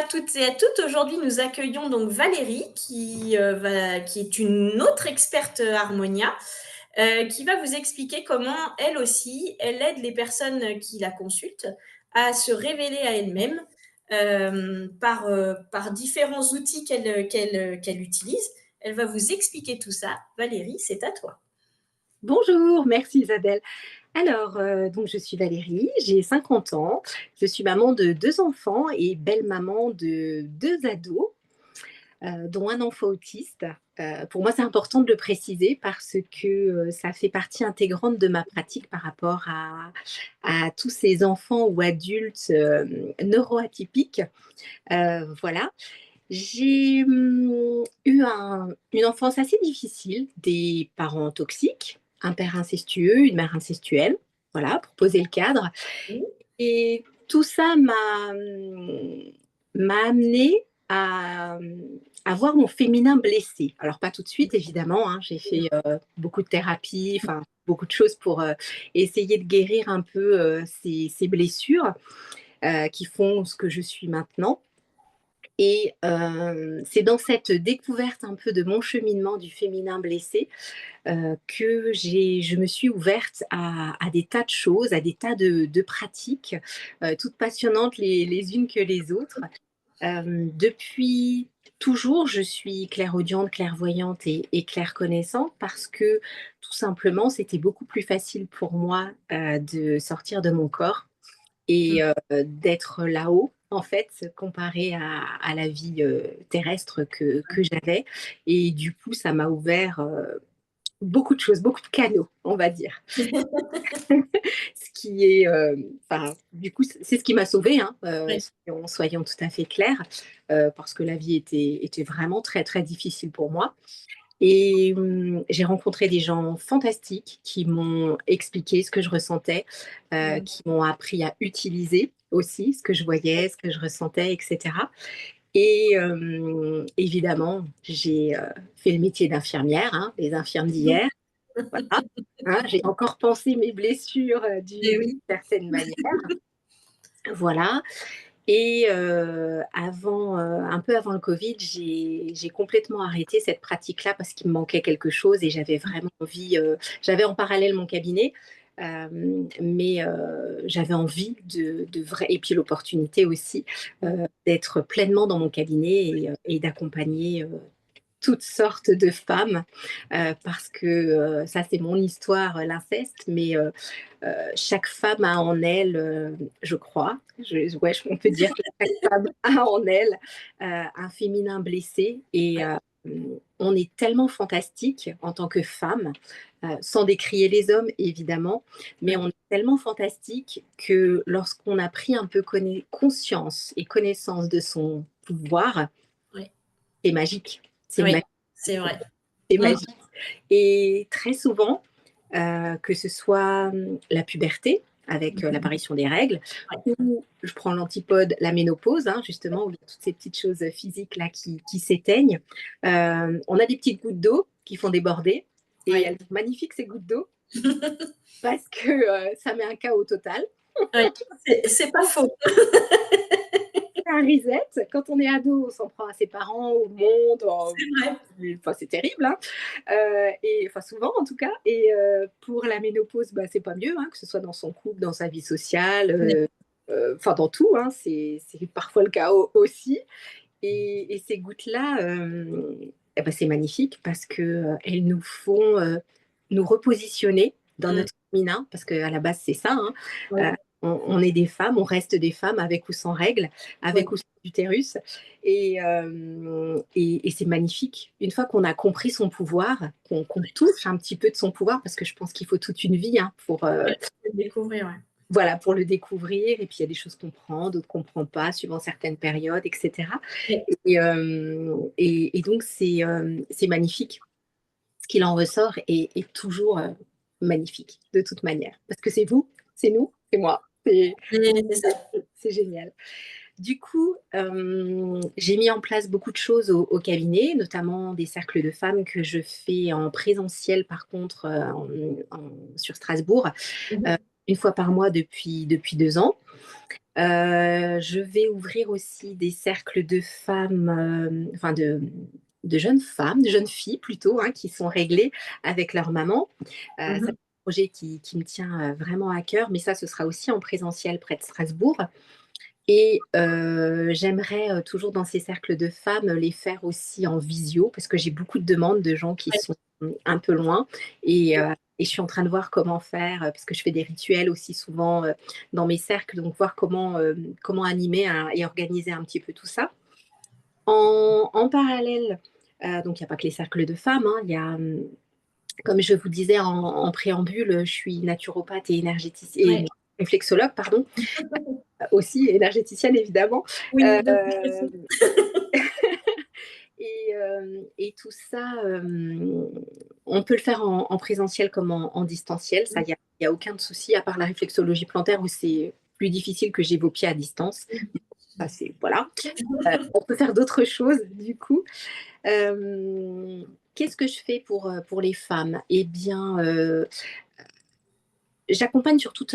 à toutes et à toutes. Aujourd'hui, nous accueillons donc Valérie qui est une autre experte Harmonia, qui va vous expliquer comment elle aussi, elle aide les personnes qui la consultent à se révéler à elles-mêmes par différents outils qu'elle utilise. Elle va vous expliquer tout ça. Valérie, c'est à toi. Bonjour, merci Isabelle. Alors, donc je suis Valérie, j'ai 50 ans, je suis maman de 2 enfants et belle-maman de 2 ados, dont un enfant autiste. Pour moi, c'est important de le préciser parce que ça fait partie intégrante de ma pratique par rapport à tous ces enfants ou adultes neuroatypiques. Voilà. J'ai eu une enfance assez difficile, des parents toxiques, un père incestueux, une mère incestuelle, voilà, pour poser le cadre. Et tout ça m'a amené à voir mon féminin blessé. Alors pas tout de suite, évidemment, hein, j'ai fait beaucoup de thérapie, enfin beaucoup de choses pour essayer de guérir un peu ces blessures qui font ce que je suis maintenant. Et c'est dans cette découverte un peu de mon cheminement du féminin blessé que je me suis ouverte à des tas de choses, à des tas de pratiques, toutes passionnantes les unes que les autres. Depuis toujours, je suis clairaudiente, clairvoyante et clairconnaissante parce que tout simplement, c'était beaucoup plus facile pour moi de sortir de mon corps et d'être là-haut, en fait, comparé à la vie terrestre que j'avais. Et du coup, ça m'a ouvert beaucoup de choses, beaucoup de canaux, on va dire. Ce qui est, enfin, du coup, c'est ce qui m'a sauvée, hein, Oui. soyons tout à fait clairs, parce que la vie était vraiment très, très difficile pour moi. Et j'ai rencontré des gens fantastiques qui m'ont expliqué ce que je ressentais, qui m'ont appris à utiliser aussi ce que je voyais, ce que je ressentais, etc. Et évidemment, j'ai fait le métier d'infirmière, hein, les infirmes d'hier. Voilà. Hein, j'ai encore pensé mes blessures Et d'une oui. certaine manière. Voilà. Et un peu avant le Covid, j'ai complètement arrêté cette pratique-là parce qu'il me manquait quelque chose et j'avais vraiment envie. J'avais en parallèle mon cabinet, mais j'avais envie de vrai, et puis l'opportunité aussi d'être pleinement dans mon cabinet et d'accompagner toutes sortes de femmes, parce que ça c'est mon histoire, l'inceste, mais chaque femme a en elle, je crois, ouais, on peut dire que chaque femme a en elle un féminin blessé et on est tellement fantastique en tant que femme, sans décrier les hommes évidemment, mais on est tellement fantastique que lorsqu'on a pris un peu conscience et connaissance de son pouvoir, Oui. c'est magique. C'est Oui, magique. c'est vrai. C'est Mm. magique. Et très souvent, que ce soit la puberté, avec l'apparition des règles, Ouais. ou je prends l'antipode, la ménopause, hein, justement, où il y a toutes ces petites choses physiques là qui s'éteignent. On a des petites gouttes d'eau qui font déborder, et Ouais. elles sont magnifiques ces gouttes d'eau, parce que ça met un chaos total. Ouais. C'est pas faux. Un reset. Quand on est ado, on s'en prend à ses parents, au monde. C'est vrai. Enfin, c'est terrible, hein. Et enfin souvent en tout cas. Et pour la ménopause, bah, c'est pas mieux, hein, que ce soit dans son couple, dans sa vie sociale, enfin dans tout. Hein, c'est parfois le cas aussi. Et ces gouttes-là, eh ben, c'est magnifique parce que elles nous font nous repositionner dans Mm. notre féminin, parce qu'à la base c'est ça. Hein. Oui. On est des femmes, on reste des femmes avec ou sans règles, avec Oui. ou sans utérus. Et c'est magnifique. Une fois qu'on a compris son pouvoir, qu'on touche un petit peu de son pouvoir, parce que je pense qu'il faut toute une vie, hein, pour, Ouais. Découvrir, ouais. voilà, pour le découvrir. Et puis il y a des choses qu'on prend, d'autres qu'on ne prend pas, suivant certaines périodes, etc. Oui. Et donc c'est magnifique. Ce qu'il en ressort est toujours magnifique, de toute manière. Parce que c'est vous, c'est nous, c'est moi. C'est ça. C'est génial. Du coup, j'ai mis en place beaucoup de choses au cabinet, notamment des cercles de femmes que je fais en présentiel, par contre, sur Strasbourg, Mhm. une fois par mois depuis 2 ans. Je vais ouvrir aussi des cercles de femmes, enfin de jeunes femmes, de jeunes filles plutôt, hein, qui sont réglées avec leur maman. C'est un Mhm. projet qui me tient vraiment à cœur, mais ça, ce sera aussi en présentiel près de Strasbourg. Et j'aimerais toujours dans ces cercles de femmes les faire aussi en visio, parce que j'ai beaucoup de demandes de gens qui sont un peu loin. Et je suis en train de voir comment faire, parce que je fais des rituels aussi souvent dans mes cercles, donc voir comment animer et organiser un petit peu tout ça. En parallèle, donc il n'y a pas que les cercles de femmes, hein, il y a, comme je vous disais en préambule, je suis naturopathe et Ouais. énergéticienne, et réflexologue, pardon, aussi énergéticienne évidemment. Oui, Euh, de toute façon. et tout ça, on peut le faire en présentiel comme en distanciel. Ça, il y a aucun souci, à part la réflexologie plantaire où c'est plus difficile que j'ai vos pieds à distance. Ça, c'est, voilà. On peut faire d'autres choses, du coup. Qu'est-ce que je fais pour les femmes? Eh bien, j'accompagne sur toutes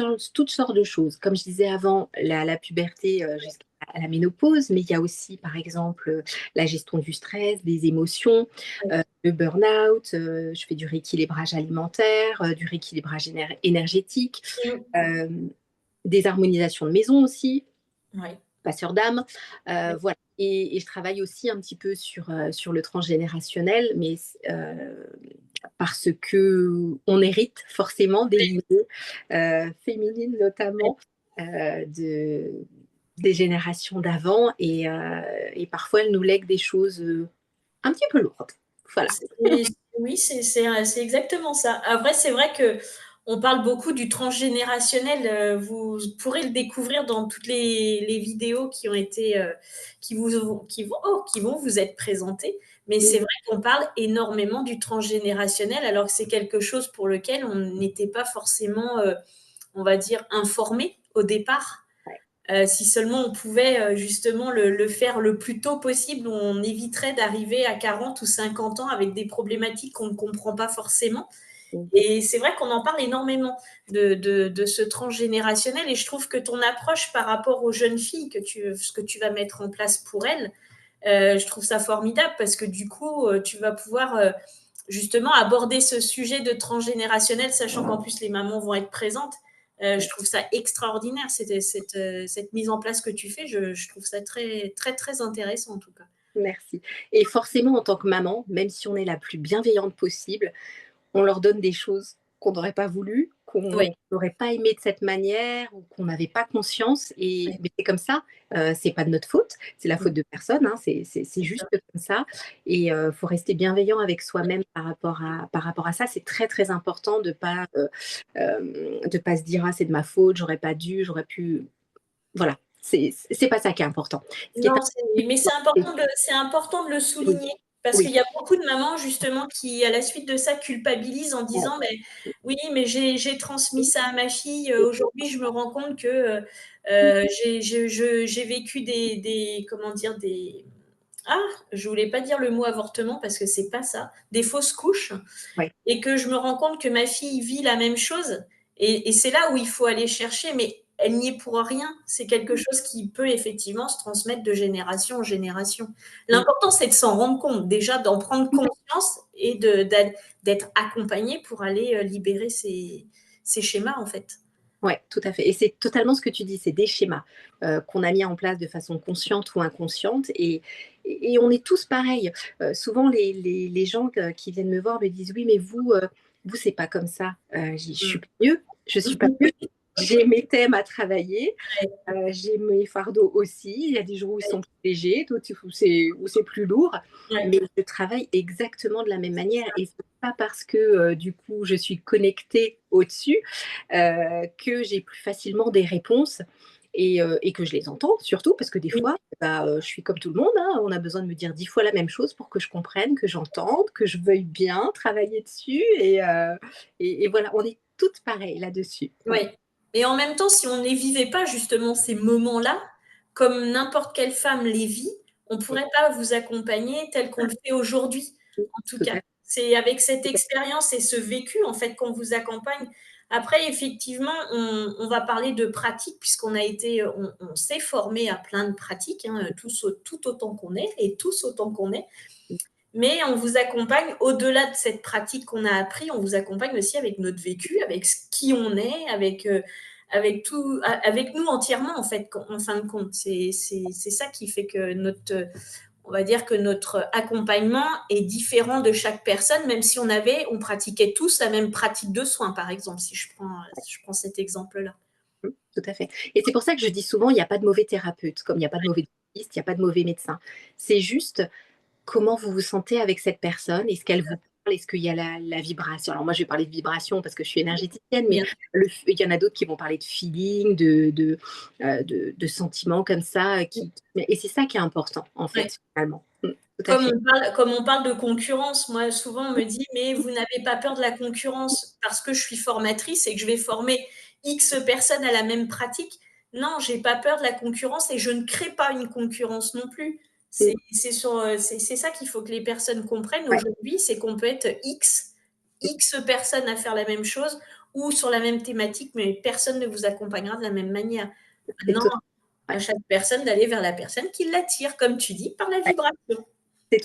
sortes de choses. Comme je disais avant, la puberté jusqu'à la ménopause, mais il y a aussi, par exemple, la gestion du stress, des émotions, le burn-out. Je fais du rééquilibrage alimentaire, du rééquilibrage énergétique, euh, des harmonisations de maison aussi, Ouais. passeur d'âme. Ouais. Voilà. Et je travaille aussi un petit peu sur le transgénérationnel, mais parce que on hérite forcément des lignées féminines notamment des générations d'avant et parfois elles nous lèguent des choses un petit peu lourdes. Voilà. Oui, c'est exactement ça. Après, c'est vrai que on parle beaucoup du transgénérationnel. Vous pourrez le découvrir dans toutes les vidéos qui ont été, qui vont vous être présentées. Mais c'est vrai qu'on parle énormément du transgénérationnel, alors que c'est quelque chose pour lequel on n'était pas forcément, on va dire, informé au départ. Si seulement on pouvait justement le faire le plus tôt possible, on éviterait d'arriver à 40 ou 50 ans avec des problématiques qu'on ne comprend pas forcément. Et c'est vrai qu'on en parle énormément de ce transgénérationnel et je trouve que ton approche par rapport aux jeunes filles, ce que tu vas mettre en place pour elles, je trouve ça formidable parce que du coup, tu vas pouvoir justement aborder ce sujet de transgénérationnel, sachant qu'en plus les mamans vont être présentes. Je trouve ça extraordinaire, cette mise en place que tu fais. Je trouve ça très, très, très intéressant en tout cas. Merci. Et forcément, en tant que maman, même si on est la plus bienveillante possible, on leur donne des choses qu'on n'aurait pas voulu, Oui, qu'on n'aurait pas aimé de cette manière ou qu'on n'avait pas conscience. Mais c'est comme ça, c'est pas de notre faute, c'est la faute de personne, hein, c'est c'est juste ça. comme ça. Et il faut rester bienveillant avec soi-même par rapport à ça. C'est très très important de pas se dire ah c'est de ma faute, j'aurais pas dû, j'aurais pu. Voilà, c'est pas ça qui est important. Ce qui est Non, mais important, c'est important de le oui, souligner parce qu'il oui, y a beaucoup de mamans justement qui, à la suite de ça, culpabilisent en ouais, disant, mais oui, mais j'ai transmis ça à ma fille. oui, Aujourd'hui, je me rends compte que j'ai vécu comment dire, ah, je voulais pas dire le mot avortement parce que c'est pas ça, des fausses couches, ouais, et que je me rends compte que ma fille vit la même chose. Et c'est là où il faut aller chercher, mais elle n'y est pour rien. C'est quelque chose qui peut effectivement se transmettre de génération en génération. oui. L'important, c'est de s'en rendre compte, déjà d'en prendre conscience et d'être accompagné pour aller libérer ces schémas, en fait. Ouais, tout à fait. Et c'est totalement ce que tu dis, c'est des schémas qu'on a mis en place de façon consciente ou inconsciente. Et on est tous pareils. Souvent, les gens qui viennent me voir me disent, oui, mais vous, c'est pas comme ça. Je suis Mm. pas mieux. Je suis pas mieux. J'ai mes thèmes à travailler. J'ai mes fardeaux aussi. Il y a des jours où ils sont plus légers, d'autres où c'est plus lourd. Ouais. Mais je travaille exactement de la même manière. Et c'est pas parce que du coup je suis connectée au-dessus que j'ai plus facilement des réponses. Et que je les entends surtout parce que des Oui. fois je suis comme tout le monde, hein, on a besoin de me dire 10 fois la même chose pour que je comprenne, que j'entende, que je veuille bien travailler dessus et voilà, on est toutes pareilles là-dessus. Oui. Et en même temps, si on ne vivait pas justement ces moments-là, comme n'importe quelle femme les vit, on ne pourrait pas vous accompagner tel qu'on le fait aujourd'hui, en tout Tout cas. à C'est avec cette fait. expérience et ce vécu, en fait, qu'on vous accompagne. Après, effectivement, on va parler de pratiques puisqu'on a été, on s'est formé à plein de pratiques, hein, tout autant qu'on est et tous autant qu'on est. Mais on vous accompagne au-delà de cette pratique qu'on a appris, on vous accompagne aussi avec notre vécu, avec qui on est, avec tout, avec nous entièrement en fait, en fin de compte. C'est ça qui fait que on va dire que notre accompagnement est différent de chaque personne, même si on pratiquait tous la même pratique de soins, par exemple, si je prends cet exemple-là. Tout à fait. Et c'est pour ça que je dis souvent, il n'y a pas de mauvais thérapeute, comme il n'y a pas de mauvais dentiste, il n'y a pas de mauvais médecin. C'est juste comment vous vous sentez avec cette personne, est-ce qu'elle vous parle, est-ce qu'il y a la vibration. Alors moi, je vais parler de vibration parce que je suis énergéticienne, mais Bien. il y en a d'autres qui vont parler de feeling, de sentiments comme ça. Et c'est ça qui est important, en Ouais. fait, finalement. Tout à fait. Comme on parle de concurrence, moi souvent on me dit mais vous n'avez pas peur de la concurrence parce que je suis formatrice et que je vais former X personnes à la même pratique. Non, j'ai pas peur de la concurrence et je ne crée pas une concurrence non plus. Mm. C'est ça qu'il faut que les personnes comprennent Ouais. aujourd'hui, c'est qu'on peut être X personnes à faire la même chose ou sur la même thématique, mais personne ne vous accompagnera de la même manière. C'est Maintenant, totalement. à Ouais. chaque personne d'aller vers la personne qui l'attire, comme tu dis, par la Ouais. vibration. C'est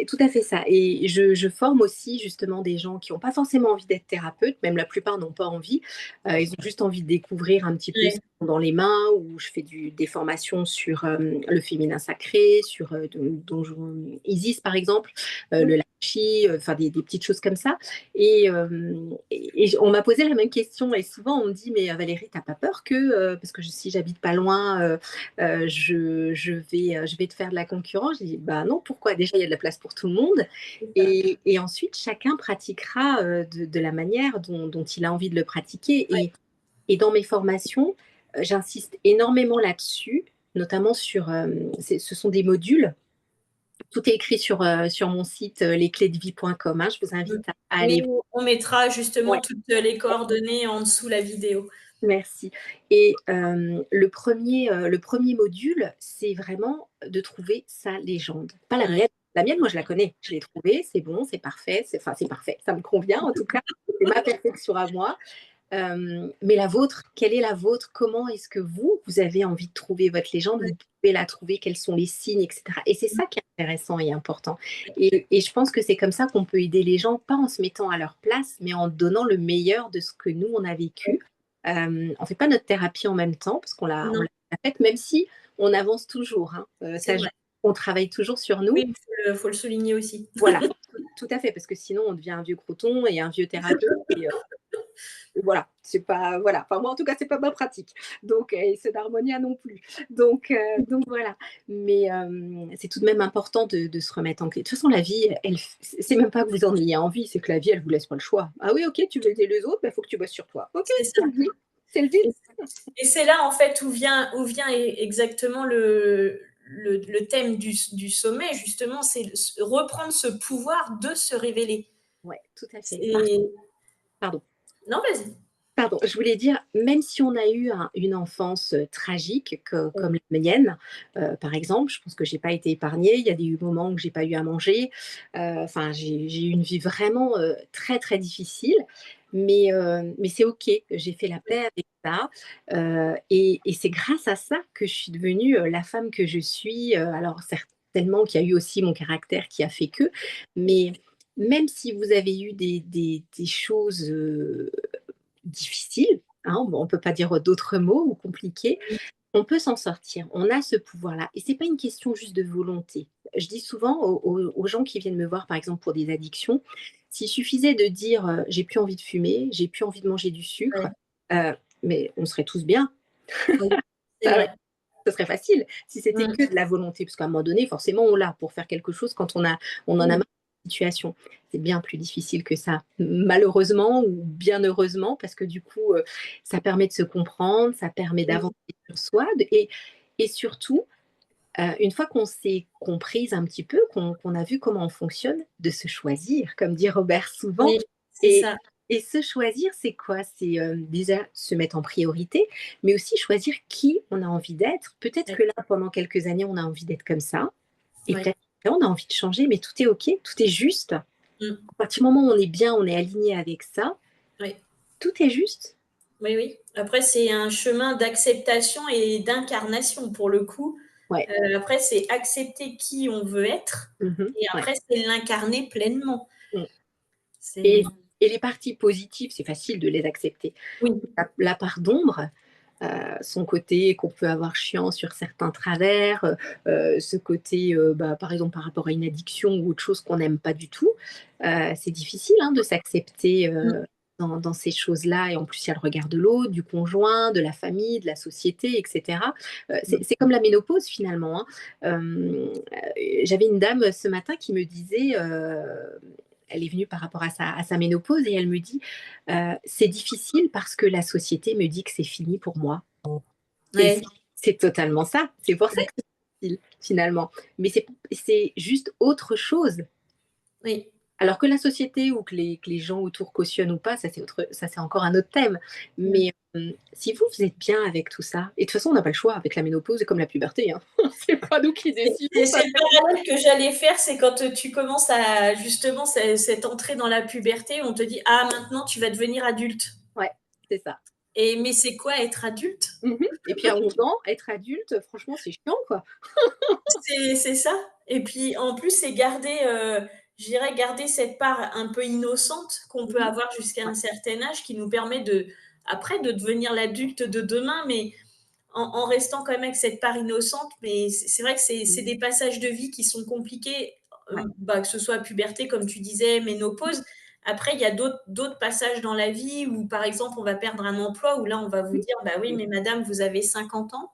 tout à fait ça. Et je forme aussi justement des gens qui n'ont pas forcément envie d'être thérapeutes, même la plupart n'ont pas envie. Ils ont juste envie de découvrir un petit peu ce Ouais. qu'ils ont dans les mains, où je fais des formations sur le féminin sacré, sur Donjon Isis par exemple, le Lachi, enfin des petites choses comme ça. Et on m'a posé la même question et souvent on me dit, mais Valérie, t'as pas peur que, parce que si j'habite pas loin, je vais te faire de la concurrence. Je dis, bah non, pourquoi? Déjà, il y a de la place pour tout le monde. Et ensuite, chacun pratiquera de la manière dont il a envie de le pratiquer. Et dans mes formations, j'insiste énormément là-dessus, notamment ce sont des modules. Tout est écrit sur mon site lesclésdevie.com. Hein, je vous invite à Oui, aller voir. on mettra justement Ouais. toutes les coordonnées en dessous la vidéo. Merci. Et le premier module, c'est vraiment de trouver sa légende. Pas la Ouais. mienne. La mienne, moi, je la connais. Je l'ai trouvée, c'est bon, c'est parfait. C'est parfait. Ça me convient, en tout cas. C'est ma perfection à moi. Mais la vôtre, quelle est la vôtre? Comment est-ce que vous avez envie de trouver votre légende? Vous pouvez la trouver, quels sont les signes, etc. Et c'est ça qui est intéressant et important. Et je pense que c'est comme ça qu'on peut aider les gens, pas en se mettant à leur place, mais en donnant le meilleur de ce que nous, on a vécu. On ne fait pas notre thérapie en même temps, parce on Non, l'a faite, même si on avance toujours. Hein. c'est vrai. On travaille toujours sur nous. Oui, il faut le souligner aussi. Voilà, tout à fait, parce que sinon, on devient un vieux croton et un vieux thérapeute. Voilà, c'est pas voilà. Enfin moi en tout cas c'est pas ma pratique. Donc et ceux d'Harmonia non plus. Donc voilà. Mais c'est tout de même important de se remettre en clé. De toute façon la vie, c'est même pas que vous en ayez envie, c'est que la vie elle vous laisse pas le choix. Ah oui ok tu veux aider les autres, il faut que tu bosses sur toi. Ok C'est ça. c'est le but. Et c'est là, en fait, où vient exactement le thème du sommet, justement, c'est reprendre ce pouvoir de se révéler. Ouais tout à fait. Et... Pardon. Non, vas-y. Pardon, je voulais dire, même si on a eu une enfance tragique Ouais. comme la mienne, par exemple, je pense que j'ai pas été épargnée. Il y a des moments où j'ai pas eu à manger. Enfin, j'ai eu une vie vraiment très très difficile, mais c'est ok. J'ai fait la paix avec ça, et c'est grâce à ça que je suis devenue la femme que je suis. Alors certainement qu'il y a eu aussi mon caractère qui a fait que, mais même si vous avez eu des choses difficile, hein, bon, on ne peut pas dire d'autres mots ou compliqués, on peut s'en sortir. On a ce pouvoir-là. Et ce n'est pas une question juste de volonté. Je dis souvent aux gens qui viennent me voir, par exemple, pour des addictions, s'il suffisait de dire j'ai plus envie de fumer, j'ai plus envie de manger du sucre, Ouais. euh, mais on serait tous bien. Oui, c'est Ah ouais, vrai. ce serait facile si c'était Mm. que de la volonté, parce qu'à un moment donné, forcément, on l'a pour faire quelque chose quand on en a marre de la situation. C'est bien plus difficile que ça, malheureusement ou bien heureusement, parce que du coup, ça permet de se comprendre, ça permet Mm. d'avancer sur soi, et surtout, une fois qu'on s'est comprise un petit peu, qu'on a vu comment on fonctionne, de se choisir, comme dit Robert souvent. Oui, c'est Et, ça. et se choisir, c'est quoi? C'est déjà se mettre en priorité, mais aussi choisir qui on a envie d'être. Peut-être Ouais. que là, pendant quelques années, on a envie d'être comme ça, et Ouais. peut-être que là, on a envie de changer, mais tout est OK, tout est juste. À Mm. partir du moment où on est bien, on est aligné avec ça, Ouais. tout est juste. Oui, oui. Après, c'est un chemin d'acceptation et d'incarnation pour le coup. Ouais. Après, c'est accepter qui on veut être et Ouais. après, c'est l'incarner pleinement. Mmh. C'est Et et les parties positives, c'est facile de les accepter. oui, La part d'ombre, son côté qu'on peut avoir chiant sur certains travers, ce côté, par exemple par rapport à une addiction ou autre chose qu'on n'aime pas du tout, c'est difficile, hein, de s'accepter, mmh, dans ces choses-là et en plus il y a le regard de l'autre, du conjoint, de la famille, de la société et cetera. mmh, C'est comme la ménopause finalement, hein. J'avais une dame ce matin qui me disait, elle est venue par rapport à sa ménopause et elle me dit, «C'est difficile parce que la société me dit que c'est fini pour moi». Et ouais, c'est totalement ça. C'est pour ça que c'est difficile finalement. Mais c'est juste autre chose. oui. Alors que la société ou que les gens autour cautionnent ou pas, ça c'est encore un autre thème. Mmh. Mais, si vous êtes bien avec tout ça et de toute façon on n'a pas le choix avec la ménopause et comme la puberté, hein. C'est pas nous qui décidons, C'est ça le parallèle que j'allais faire, c'est quand, tu commences à justement cette entrée dans la puberté, on te dit: «Ah maintenant tu vas devenir adulte» ouais, c'est ça. et mais c'est quoi être adulte? Et puis à 11 ans, être adulte, franchement, c'est chiant, quoi. C'est ça et puis en plus, c'est garder, je dirais garder cette part un peu innocente qu'on peut Mmh. avoir jusqu'à Ouais, un certain âge qui nous permet après de devenir l'adulte de demain, mais en restant quand même avec cette part innocente. Mais c'est vrai que c'est mmh, des passages de vie qui sont compliqués, ouais. que ce soit puberté comme tu disais, ménopause. Après, il y a d'autres passages dans la vie où, par exemple, on va perdre un emploi où là, on va vous Mmh dire: «Bah oui, mh. mais madame, vous avez 50 ans».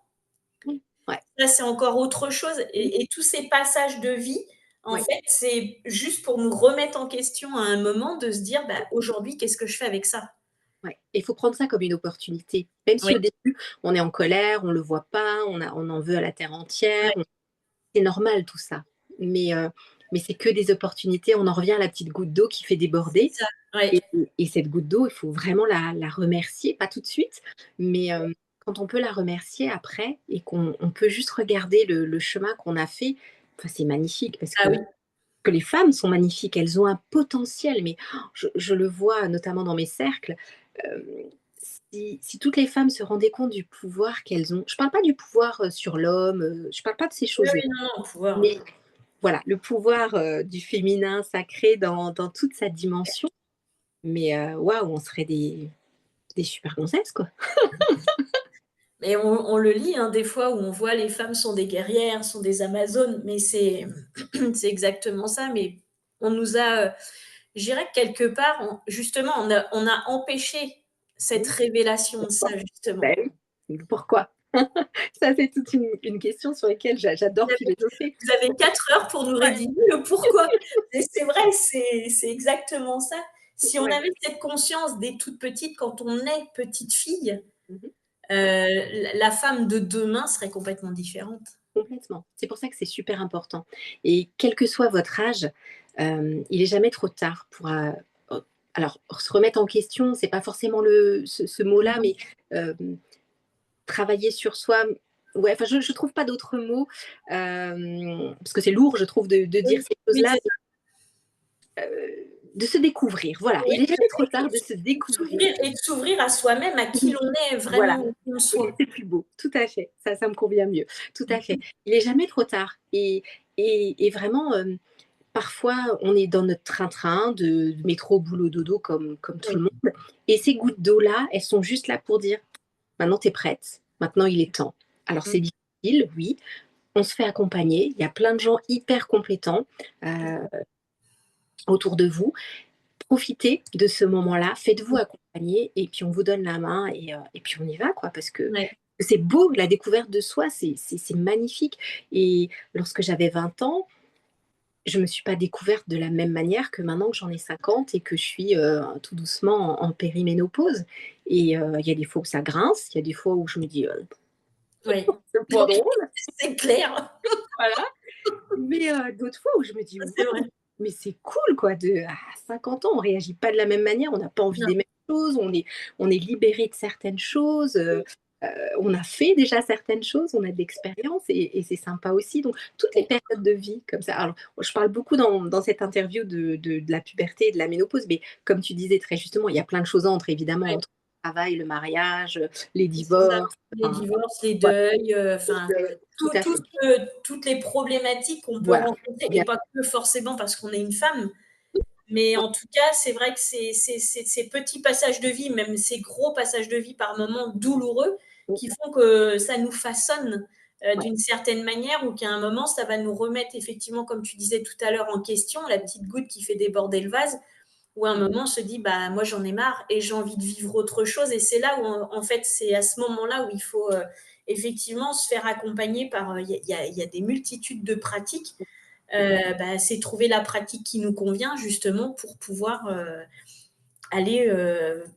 Mmh. Ouais. Là, c'est encore autre chose Mmh. et tous ces passages de vie, en Ouais. fait, c'est juste pour nous remettre en question à un moment de se dire: «Bah, aujourd'hui, qu'est-ce que je fais avec ça?» Ouais et il faut prendre ça comme une opportunité. Même si Oui, au début, on est en colère, on le voit pas, on en veut à la terre entière, ouais, c'est normal tout ça. Mais, mais c'est que des opportunités. On en revient à la petite goutte d'eau qui fait c'est déborder ça. Ouais, et cette goutte d'eau, il faut vraiment la remercier, pas tout de suite, mais, quand on peut la remercier après et qu'on peut juste regarder le chemin qu'on a fait, enfin, c'est magnifique parce ah oui, que les femmes sont magnifiques, elles ont un potentiel, mais je le vois notamment dans mes cercles. Hem, si toutes les femmes se rendaient compte du pouvoir qu'elles ont, je parle pas du pouvoir, sur l'homme, je parle pas de ces oui, choses-là, oui, non, non, pouvoir, mais voilà, le pouvoir, du féminin sacré dans toute sa dimension, mais waouh, on serait des super gonzesses, quoi. mais on le lit, hein, des fois où on voit les femmes sont des guerrières, sont des amazones, mais c'est c'est exactement ça, mais on nous a, je dirais que quelque part, justement, on a empêché cette Mmh. révélation de ça, Pourquoi? justement. Bah oui, pourquoi? Ça, c'est toute une question sur laquelle j'adore philosopher. Vous avez 4 heures pour nous Ouais, rédigner le pourquoi. Et c'est vrai, c'est exactement ça. Si on ouais. avait cette conscience dès toute petite, quand on est petite fille, Mmh. la femme de demain serait complètement différente. Complètement. C'est pour ça que c'est super important et quel que soit votre âge, il est jamais trop tard pour, alors se remettre en question, c'est pas forcément ce mot-là, mais, hem, travailler sur soi, ouais, enfin je trouve pas d'autres mots, parce que c'est lourd, je trouve de Oui, dire ces oui, choses-là, c'est ça. de se découvrir, voilà. Oui, Il est jamais trop tard de se et de découvrir. s'ouvrir à soi-même, à qui l'on est Voilà. vraiment au fond de Oui, soi. c'est plus beau, tout à fait, ça me convient mieux, tout à fait. Il est jamais trop tard et vraiment, parfois, on est dans notre train-train de métro, boulot, dodo comme tout Oui, le monde et ces gouttes d'eau-là, elles sont juste là pour dire: «Maintenant tu es prête, maintenant il est temps». Alors mmh, c'est difficile, oui, on se fait accompagner, il y a plein de gens hyper compétents, heu, autour de vous. Profitez de ce moment-là, faites-vous accompagner et puis on vous donne la main et puis on y va quoi, parce que ouais, c'est beau, la découverte de soi, c'est magnifique et lorsque j'avais 20 ans, je me suis pas découverte de la même manière que maintenant que j'en ai 50 et que je suis, tout doucement en périménopause et il y a des fois où ça grince, il y a des fois où je me dis: oui. «C'est pas drôle», C'est clair, voilà, mais d'autres fois où je me dis: «Waouh, c'est vrai. mais c'est cool quoi de à 50 ans, on réagit pas de la même manière, on n'a pas envie Non, des mêmes choses, on est libéré de certaines choses», on a fait déjà certaines choses, on a de l'expérience et c'est sympa aussi. Donc, toutes les périodes de vie comme ça. Alors, je parle beaucoup dans cette interview de la puberté et de la ménopause, mais comme tu disais très justement, il y a plein de choses entre, évidemment, Ouais, entre le travail, le mariage, les c'est ça. divorces. Les Enfin, divorces, les voilà, deuils, enfin, tout à fait. toutes les problématiques qu'on peut Voilà. rencontrer, et Bien, pas que forcément parce qu'on est une femme, mais en tout cas, c'est vrai que ces petits passages de vie, même ces gros passages de vie par moments douloureux, qui font que ça nous façonne ouais, d'une certaine manière, ou qu'à un moment, ça va nous remettre effectivement, comme tu disais tout à l'heure, en question, la petite goutte qui fait déborder le vase, où à un moment on se dit, bah moi j'en ai marre et j'ai envie de vivre autre chose. Et c'est là où, en fait, c'est à ce moment-là où il faut effectivement se faire accompagner par, il y a des multitudes de pratiques. Bah, c'est trouver la pratique qui nous convient justement pour pouvoir aller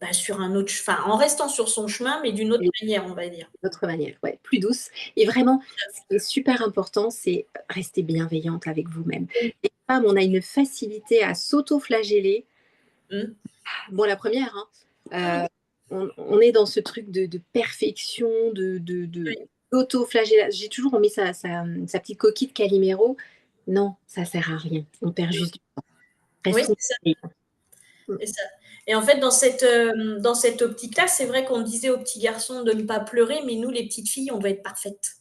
bah, sur un autre, enfin, en restant sur son chemin, mais d'une autre et manière, on va dire. d'autres manières, ouais, plus douce. Et vraiment, ce qui est super important, c'est rester bienveillante avec vous-même. Oui. Les femmes, on a une facilité à s'auto-flageller. Mm. Bon, la première, hein, Oui, on est dans ce truc de perfection, oui, d'auto-flagellation. J'ai toujours mis sa petite coquille de Calimero. Non, ça sert à rien. On perd juste du temps. oui, Restons c'est ça. bienveillants. C'est ça. Et en fait, dans cette optique-là, c'est vrai qu'on disait aux petits garçons de ne pas pleurer, mais nous, les petites filles, on doit être parfaites.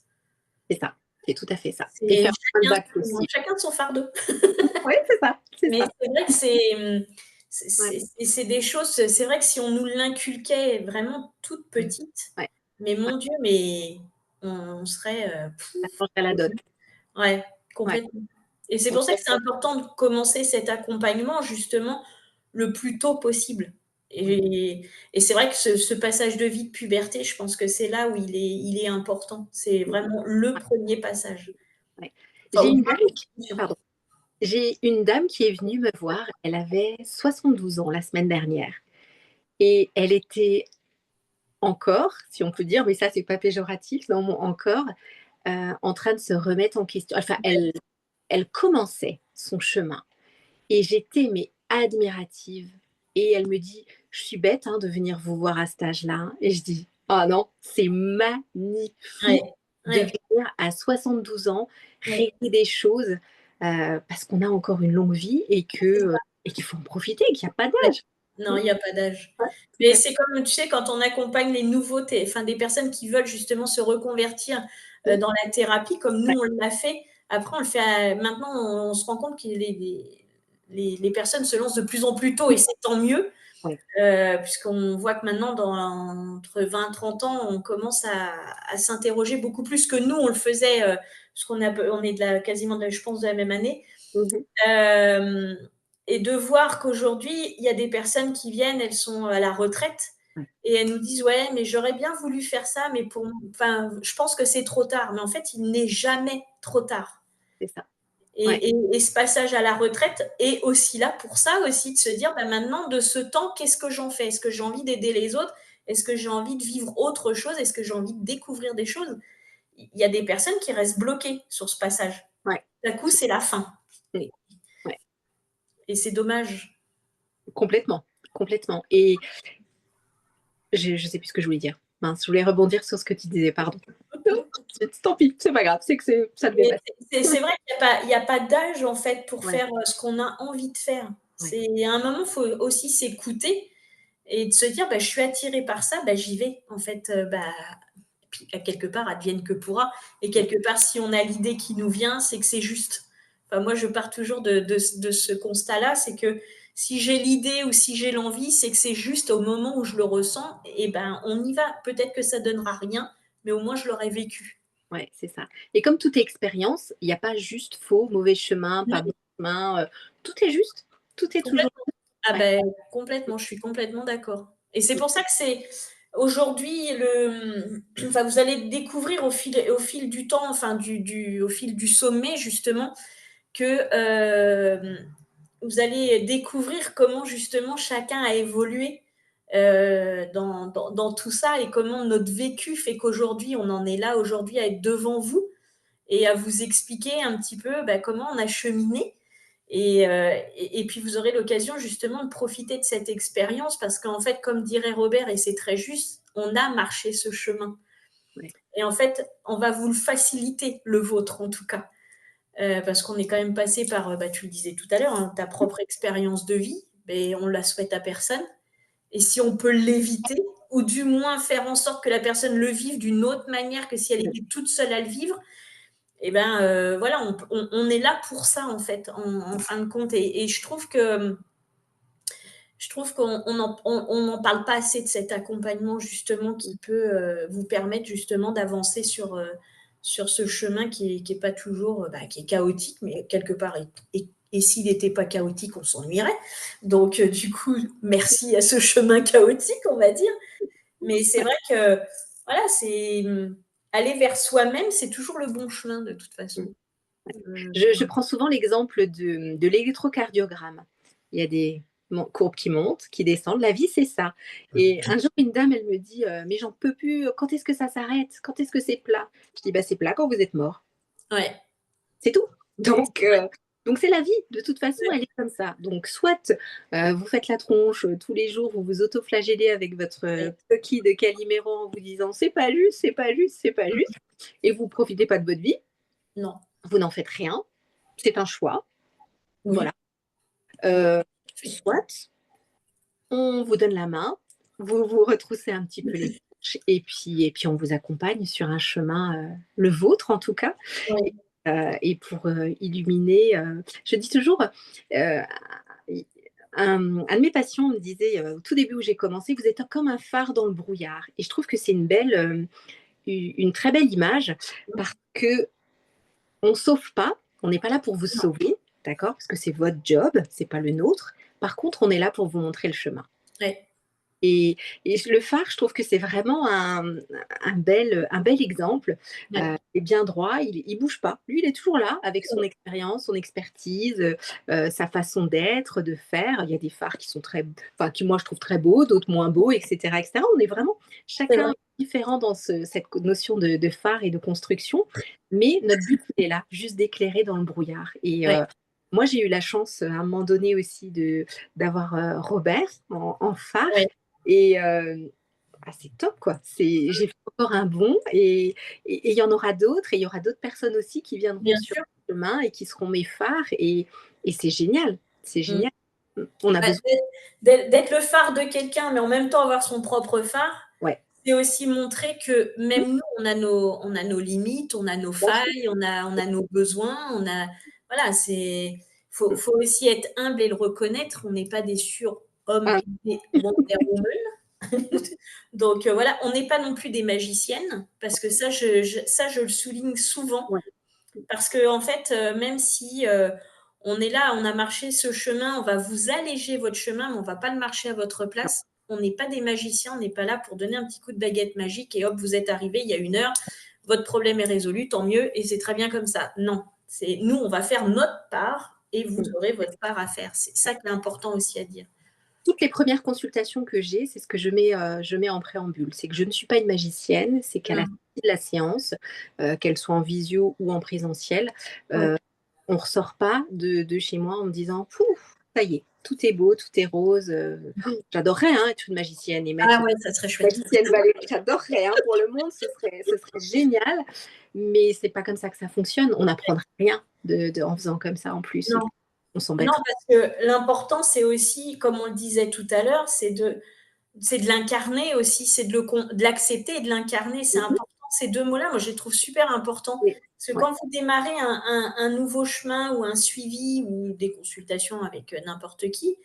C'est ça. C'est tout à fait ça. Et C'est faire le bac aussi. chacun son fardeau. Oui, c'est ça. C'est Mais ça. c'est vrai que Ouais, c'est des choses, c'est vrai que si on nous l'inculquait vraiment toute petite, ouais, mais ouais. mon Dieu, mais on serait, Ça changerait la donne. ouais, Ouais. complètement. Et c'est On- pour ça que c'est important de commencer cet accompagnement justement le plus tôt possible. ouais, Et c'est vrai que ce passage de vie de puberté, je pense que c'est là où il est important. C'est vraiment le premier passage. ouais. Enfin, J'ai au une niveau dame, de pardon. J'ai une dame qui est venue me voir. Elle avait 72 ans la semaine dernière. Et elle était encore, si on peut dire, mais ça, c'est pas péjoratif, dans mon encore, en train de se remettre en question. Enfin, elle commençait son chemin. Et j'étais, mais admirative. Et elle me dit, je suis bête hein, de venir vous voir à cet âge-là. Et je dis, ah non, c'est ouais, magnifique de ouais, venir à 72 ans ouais. régler des choses parce qu'on a encore une longue vie et qu'il faut en profiter, qu'il n'y a pas Ouais. d'âge. Non, il y a pas d'âge. Ouais, tout Mais à c'est comme, tu sais, quand on accompagne les nouveautés, enfin des personnes qui veulent justement se reconvertir, fait. dans la thérapie comme nous Ouais, on l'a fait. Après on le fait, maintenant on se rend compte que les personnes se lancent de plus en plus tôt et c'est tant mieux, ouais. puisqu'on voit que maintenant entre 20 et 30 ans, on commence à s'interroger beaucoup plus que nous on le faisait, parce on est quasiment je pense de la même année. Mhm. Euh, et de voir qu'aujourd'hui, il y a des personnes qui viennent, elles sont à la retraite Ouais, et elles nous disent ouais, mais j'aurais bien voulu faire ça, mais enfin, je pense que c'est trop tard. Mais en fait, il n'est jamais trop tard. c'est ça. Ouais, Et ce passage à la retraite est aussi là pour ça aussi, de se dire bah, maintenant de ce temps, qu'est-ce que j'en fais? Est-ce que j'ai envie d'aider les autres? Est-ce que j'ai envie de vivre autre chose? Est-ce que j'ai envie de découvrir des choses? Il y a des personnes qui restent bloquées sur ce passage. ouais. D'un coup, c'est la fin. Oui, ouais. Et c'est dommage. Complètement, complètement. Et je ne sais plus ce que je voulais dire. Mince, je voulais rebondir sur ce que tu disais, pardon. Tant pis, c'est pas grave, c'est que ça devait Mais passer. c'est vrai qu'il y a pas d'âge, en fait, pour Ouais, faire, ce qu'on a envie de faire. ouais, À un moment, il faut aussi s'écouter et de se dire: «Bah, je suis attirée par ça, bah, j'y vais». En fait, bah, puis à quelque part, advienne que pourra, et ouais, quelque part, si on a l'idée qui nous vient, c'est que c'est juste. Enfin, moi, je pars toujours de ce constat-là, c'est que si j'ai l'idée ou si j'ai l'envie, c'est que c'est juste au moment où je le ressens et ben, on y va. Peut-être que ça donnera rien, mais au moins je l'aurais vécu. ouais, c'est ça. Et comme toute expérience, il n'y a pas juste faux, mauvais chemin, pas Mmh. bon chemin. Tout est juste. Tout est toujours. Complètement. Ah Ouais. ben complètement, je suis complètement d'accord. Et c'est pour ça que c'est aujourd'hui enfin, vous allez découvrir au fil du temps, enfin au fil du sommet justement, que vous allez découvrir comment justement chacun a évolué dans tout ça, et comment notre vécu fait qu'aujourd'hui on en est là aujourd'hui à être devant vous et à vous expliquer un petit peu bah, comment on a cheminé. Et puis vous aurez l'occasion justement de profiter de cette expérience parce qu'en fait, comme dirait Robert, et c'est très juste, on a marché ce chemin. Et en fait, on va vous le faciliter, le vôtre en tout cas. Parce qu'on est quand même passé par, tu le disais tout à l'heure, hein, ta propre expérience de vie, mais on la souhaite à personne. Et si on peut l'éviter, ou du moins faire en sorte que la personne le vive d'une autre manière que si elle était toute seule à le vivre, et ben voilà, on est là pour ça en fait, en fin de compte. Et je trouve qu'on n'en parle pas assez de cet accompagnement justement qui peut vous permettre justement d'avancer sur ce chemin qui est pas toujours, qui est chaotique, mais quelque part, et s'il n'était pas chaotique, on s'ennuierait. Donc, du coup, merci à ce chemin chaotique, on va dire. Mais c'est vrai que, voilà, c'est aller vers soi-même, c'est toujours le bon chemin de toute façon. Je prends souvent l'exemple de l'électrocardiogramme. Il y a des courbes qui montent, qui descendent. La vie, c'est ça. Et un jour, une dame, elle me dit, mais j'en peux plus, quand est-ce que ça s'arrête? Quand est-ce que c'est plat? Je dis, bah, c'est plat quand vous êtes mort. Ouais. C'est tout. Donc c'est la vie, de toute façon, elle est comme ça. Donc soit vous faites la tronche tous les jours, vous vous autoflagellez avec votre coquille de Calimero en vous disant c'est pas juste, c'est pas juste, c'est pas juste, et vous profitez pas de votre vie, Non. vous n'en faites rien, c'est un choix, Oui. voilà. Soit on vous donne la main, vous vous retroussez un petit peu les manches, et puis on vous accompagne sur un chemin, le vôtre en tout cas. Oui. Et pour illuminer, je dis toujours, un de mes patients me disait au tout début où j'ai commencé, vous êtes comme un phare dans le brouillard. Et je trouve que c'est une très belle image parce que on ne sauve pas, on n'est pas là pour vous sauver, d'accord? Parce que c'est votre job, c'est pas le nôtre. Par contre, on est là pour vous montrer le chemin. Ouais. Et, et le phare, je trouve que c'est vraiment un bel exemple. Ouais. Il est bien droit, il ne bouge pas. Lui, il est toujours là avec son expérience, son expertise, sa façon d'être, de faire. Il y a des phares qui sont qui moi je trouve très beaux, d'autres moins beaux, etc., etc. On est vraiment chacun différent dans cette notion de phare et de construction. Mais notre but, il est là, juste d'éclairer dans le brouillard. Et Ouais. moi, j'ai eu la chance à un moment donné aussi d'avoir Robert en phare. Ouais. Et c'est top, quoi. J'ai fait encore un bond et il y en aura d'autres. Et il y aura d'autres personnes aussi qui viendront Bien sur sûr. le chemin et qui seront mes phares. Et c'est génial. C'est Mm. génial. On a besoin. D'être le phare de quelqu'un, mais en même temps avoir son propre phare, Ouais, c'est aussi montrer que même nous, on a nos limites, on a nos bien sûr. failles, on a nos besoins, voilà, faut aussi être humble et le reconnaître. On n'est pas des surhommes Ah, et des Wonder Woman. Donc voilà, on n'est pas non plus des magiciennes, parce que ça, je le souligne souvent. ouais. Parce que en fait, même si on est là, on a marché ce chemin, on va vous alléger votre chemin, mais on va pas le marcher à votre place. On n'est pas des magiciens, on n'est pas là pour donner un petit coup de baguette magique et hop, vous êtes arrivé il y a 1 heure, votre problème est résolu, tant mieux, et c'est très bien comme ça. Non, c'est nous, on va faire notre part et vous aurez votre part à faire. C'est ça qui est important aussi à dire. Toutes les premières consultations que j'ai, c'est ce que je mets en préambule. C'est que je ne suis pas une magicienne, c'est qu'à la Mmh. sortie de la séance, qu'elle soit en visio ou en présentiel, Oui. on ne ressort pas de chez moi en me disant pouf, ça y est, tout est beau, tout est rose. J'adorerais être une magicienne et mettre Ah ouais, ça serait une chouette. magicienne Valérie. J'adorerais pour le monde, ce serait génial. Mais c'est pas comme ça que ça fonctionne. On n'apprendra rien en faisant comme ça en plus. Et Non. on Non, s'embêtera. parce que l'important, c'est aussi, comme on le disait tout à l'heure, c'est de l'incarner aussi, c'est de l'accepter et de l'incarner. C'est important. Ces 2 mots-là, moi, je les trouve super importants. Oui. Parce que Ouais. quand vous démarrez un nouveau chemin ou un suivi ou des consultations avec n'importe qui,